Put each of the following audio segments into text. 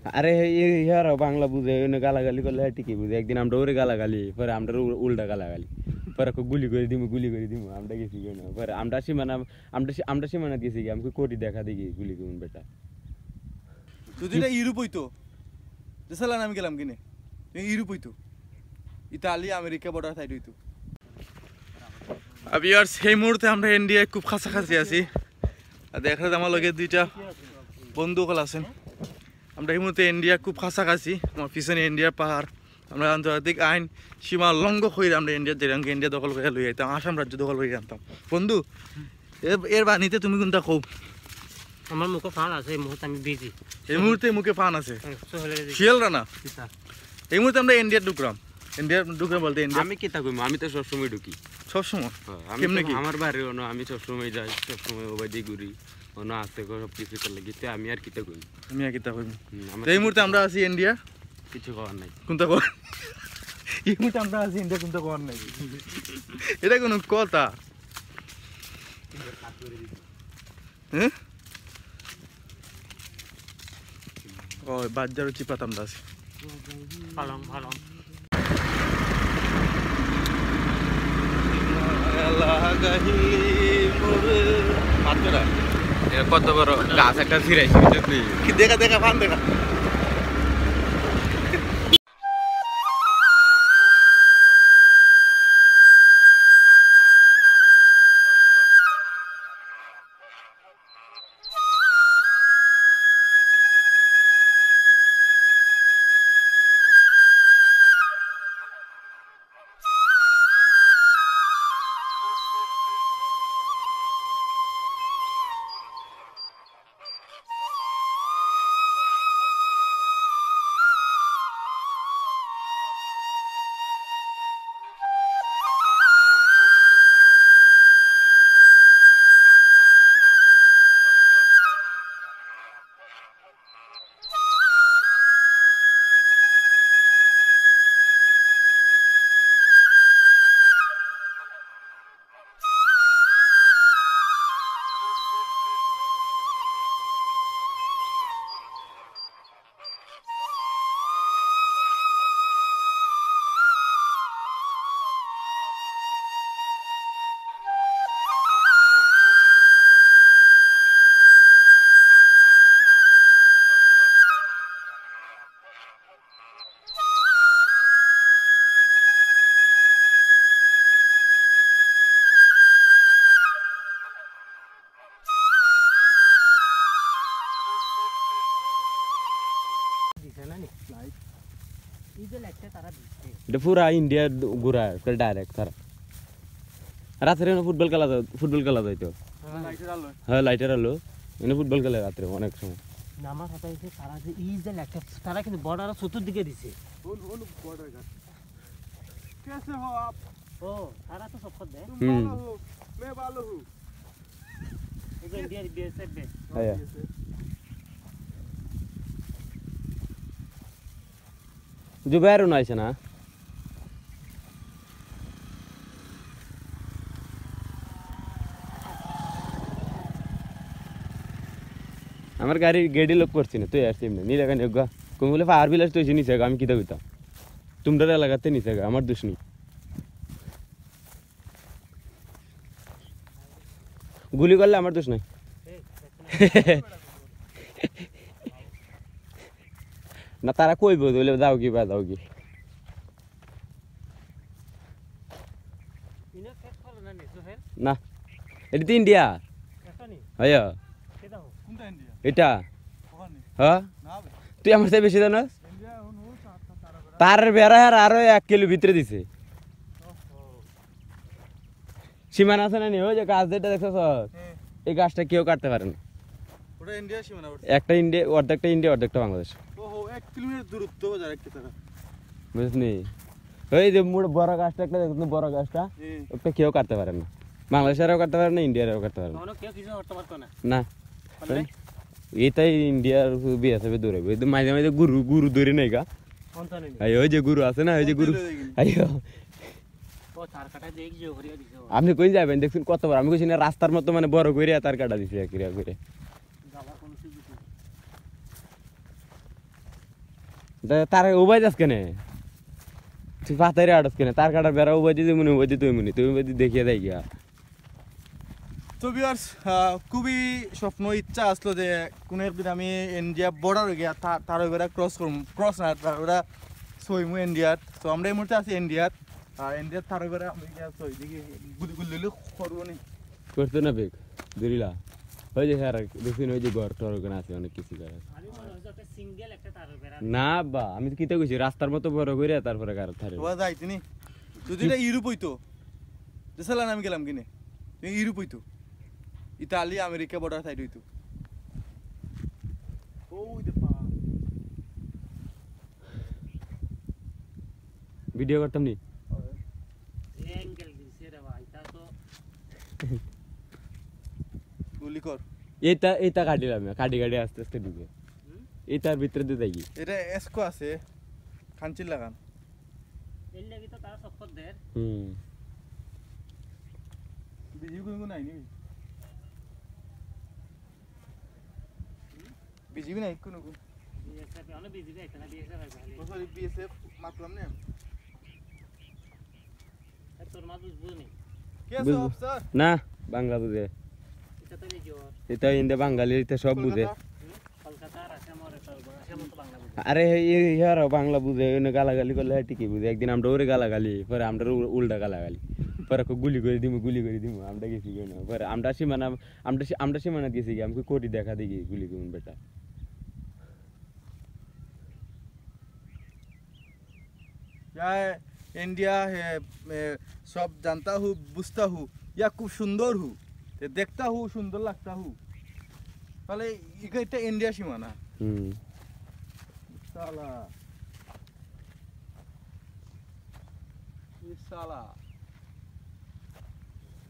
আরে ইয়ার বাংলা বুঝে গালাগালি করলে ঠিকই বুঝে একদিন আমরা ওরে গালাগালি পরে আমরা উল্টা গালাগালি পরে গুলি করে দিমু আমরা গেছি কেন পরে আমরা সীমানা গেছি কি আমাকে কোটি দেখা দেখি গুলি করুন বেটা যদি এটা ইউরোপ হইতো দেশালান আমি গেলাম কিনে ইউরোপ হইতো ইতালি আমেরিকা বর্ডার সাইড হইতো আবি আর সেই মুহূর্তে আমরা ইন্ডিয়ায় খুব কাছাকাছি আছি আর দেখা যায় আমার লগে দুইটা বন্ধু হল আছেন আমরা এই মুহূর্তে ইন্ডিয়া খুব কাছাকাছি আমার পিছনে ইন্ডিয়ার পাহাড় আমরা আন্তর্জাতিক আইন সীমা লঙ্ঘ করে আমরা ইন্ডিয়ার যেরকম ইন্ডিয়া দখল করে লই আইতাম আসাম রাজ্য দখল করে আনতাম বন্ধু এর বাণীতে তুমি কোনটা কও আমার মুখে ফান আছে এই মুহূর্তে আমি বিজি এই মুহূর্তে মুখে ফান আছে শিয়াল রানা এই মুহূর্তে আমরা ইন্ডিয়ার ঢুকরাম বলতে ইন্ডিয়া আমি কি থাকবো আমি তো সবসময় ঢুকি সবসময় কেমনে কি আমার বাড়ি আমি সবসময় যাই সবসময় ওবাদি ঘুরি অন্য আসতে সব কিছু করলে গিয়ে আমি আর কিতা করি আমি আর কিতা করি এই মুহূর্তে আমরা আছি ইন্ডিয়া কিছু করার নাই কোনটা কর এই মুহূর্তে আমরা আছি ইন্ডিয়া কোনটা করার নাই এটা কোনো কথা হ্যাঁ ও বাজারও চিপাতাম দাসি পালং পালং কত বড় গাছ একটা ছিড়াইছি দেখা দেখা ফান দেখা এটা পুরা ইন্ডিয়া ঘুরা ডাইরেক্ট তারা রাত্রে ফুটবল খেলা যাইতো হ্যাঁ লাইটার আলো এনে ফুটবল খেলে রাত্রে অনেক সময় আমার কথা হচ্ছে তারা যে এই যে একটা তারা কিন্তু বর্ডার চতুর্দিকে দিছে कैसे हो आप ও তারা তো সব দে मैं भालो हूं এই ইন্ডিয়া বিএসএফ বে হ্যাঁ জুবাইরও নাইছে না আমার গাড়ি লোক করছি না তুই আসছিস না নি দেখা নেগা কোন বলে ফায়ার বিলাস তুই নিছে আমি কিতা কইতাম তোমরা এলাকাতে নিছে আমার দোষ নেই গুলি করলে আমার দোষ নাই না তারা কইব বলে দাও কি বা দাও কি না এটা তো ইন্ডিয়া হ্যাঁ কোনটা ইন্ডিয়া এটা ওখানে হ্যাঁ না বে তুই আমার সাথে বেশি জানাস ইন্ডিয়া হন ও তারা তার বেড়া আর আরো 1 কিলো ভিতরে দিছে সীমানা আছে না নি ওই যে গাছ যেটা দেখছস এই গাছটা কেউ কাটতে পারে না ওটা ইন্ডিয়া সীমানা একটা ইন্ডিয়া অর্ধেকটা বাংলাদেশ ওহো 1 কিলোমিটার দূরত্ব যারা একটা তারা বুঝনি ওই যে বড় গাছটা একটা দেখছ বড় গাছটা ওটা কেউ কাটতে পারে না বাংলাদেশেরও কাটতে পারে না ইন্ডিয়ারও কাটতে পারে না কেউ কিছু করতে পারতো না না এটাই ইন্ডিয়ার বিএসএফ দৌড়ে মাঝে মাঝে গুরু ধরে নাই গা ওই যে গুরু আছে না ওই যে গুরু আইও আপনি কই যাবেন দেখছেন কতবার আমি কইছি না রাস্তার মতো মানে বড় করে তার কাটা দিছে ক্রিয়া করে তার উবাই যাস কেনে তুই পাতারে আড়স কেনে তার কাটার বেড়া উবাই দিতে মনে উবাই দিতে মনে তুই উবাই দেখিয়ে দেয় গিয়া তো ভিউয়ার্স খুবই স্বপ্ন ইচ্ছা আসলো যে কোনো একদিন আমি ইন্ডিয়া বর্ডার গিয়া তার ওইবার ক্রস না তার ওরা সইমু ইন্ডিয়াত। তো আমরা এই মুহূর্তে আছি ইন্ডিয়াত, আর ইন্ডিয়াত তার ওইবার আমি গিয়া সই দিকে গুলি গুলি করবো নি। করতো না বেগ দরিলা ওই যে হ্যাঁ দেখছি ওই যে ঘর টর ওখানে আছে অনেক কিছু করে সিঙ্গেল একটা তারের বেড়া না বা আমি তো কিতা কইছি রাস্তার মতো বড় করে তারপরে কার থারে ওরা যাইতি নি যদি এটা ইউরোপ হইতো দেশালান আমি গেলাম কিনে ইউরোপ হইতো ইতালি আমেরিকা বর্ডার সাইড হইতো। ওই দেখা ভিডিও করতাম নি অ্যাঙ্গেল দিছে রে ভাই তা তো গুলি কর। এইটা কাটিলাম কাটি কাটি আস্তে আস্তে ঢুকে এইটার ভিতরে দিয়ে দেখি এটা এসকো আছে খানচিল লাগান এর লাগি তো তারা সক্কর দেয় বিজি কোনো নাই নি বিজিবি নাই কোনো বিএসএফ অনেক বিজি আছে না বিএসএফ আছে খালি সরি বিএসএফ মাতলাম না তোর মা বুঝনি কে আছে অফিসার না বাংলা বুঝে এটা তো রিজোর এটা ইন্দে বাঙালি এটা সব বুঝে কলকাতা আসাম আর আসাম তো বাংলা বুঝে আরে ইয়ার বাংলা বুঝে এনে গালাগালি করলে ঠিকই বুঝে একদিন আমরা ওরে গালাগালি পরে আমরা উল্টা গালাগালি পরে গুলি করে দিমু আমরা গেছি কেন পরে আমরা সীমানা গেছি কি আমাকে কোটি দেখা দেখি গুলি করুন বেটা इंडिया है मैं सब जानता हूँ बुझता हूँ या खूब सुंदर हूँ देखता हूँ सुंदर लगता हूँ তাহলে এটা ইন্ডিয়া সীমানা সালা সালা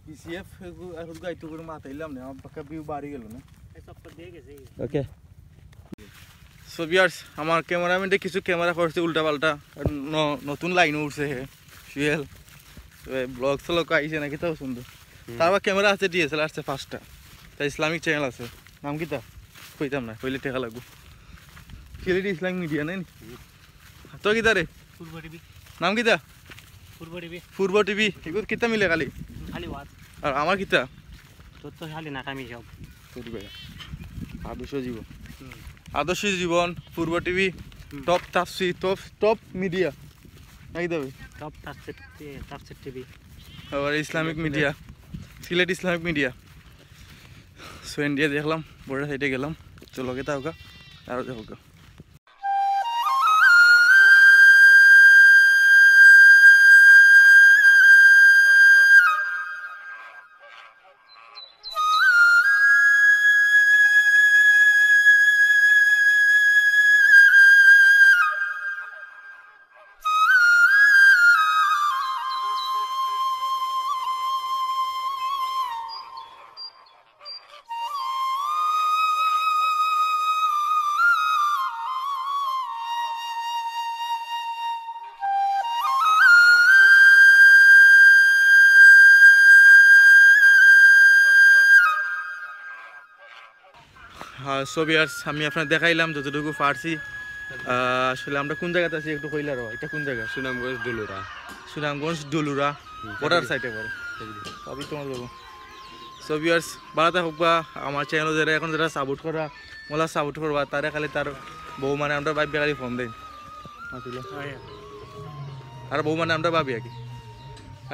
বিসিএফ এখন গাইতো করে মাথাইলাম না আমার পাকা ভিউ বাড়ি গেল না এই সক্কর দিয়ে গেছে ওকে সো ভিউয়ার্স আমার ক্যামেরাম্যানটা কিছু ক্যামেরা করছে উল্টা পাল্টা নতুন লাইন উঠছে হে সুয়েল ব্লগ স্লগ আইছে নাকি তাও সুন্দর তারপর ক্যামেরা আছে ডিএসএলআর আছে 5টা তাই ইসলামিক চ্যানেল আছে নাম কিতা কইতাম না কইলে টাকা লাগবো খেলি ইসলামিক মিডিয়া নাই তো কিতা রে পূর্ব টিভি নাম কিতা পূর্ব টিভি এগুলো কিতা মিলে খালি খালি ওয়াজ আর আমার কিতা তোর তো খালি নাকামি সব আদর্শ জীবন পূর্ব TV top Tafsi top media নাকি দেবে টপ তাফসির টিভি আবার Islamic media Sylhet Islamic media so India দেখলাম বর্ডার সাইডে গেলাম চলো কে তাও আরও দেখো সোভিয়ার্স আমি আপনার দেখাইলাম যতটুকু পারছি আসলে আমরা কোন জায়গাতে আছি একটু কইলা রো এটা কোন জায়গা সুনামগঞ্জ ডুলুরা বর্ডার সাইডে পড়ে সবই তোমার বলবো সোভিয়ার্স ভালো থাকুক বা আমার চ্যানেল যারা এখন যারা সাপোর্ট করা মোলা সাপোর্ট করবা তারা খালি তার বউ মানে আমরা ভাবি খালি ফোন দেন আর বউ মানে আমরা ভাবি আর কি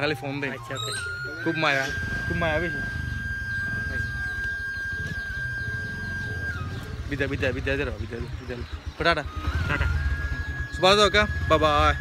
খালি ফোন দেন খুব মায়া বেশি বিদায় টাটা টাটা ভালো থাকা বাই বাই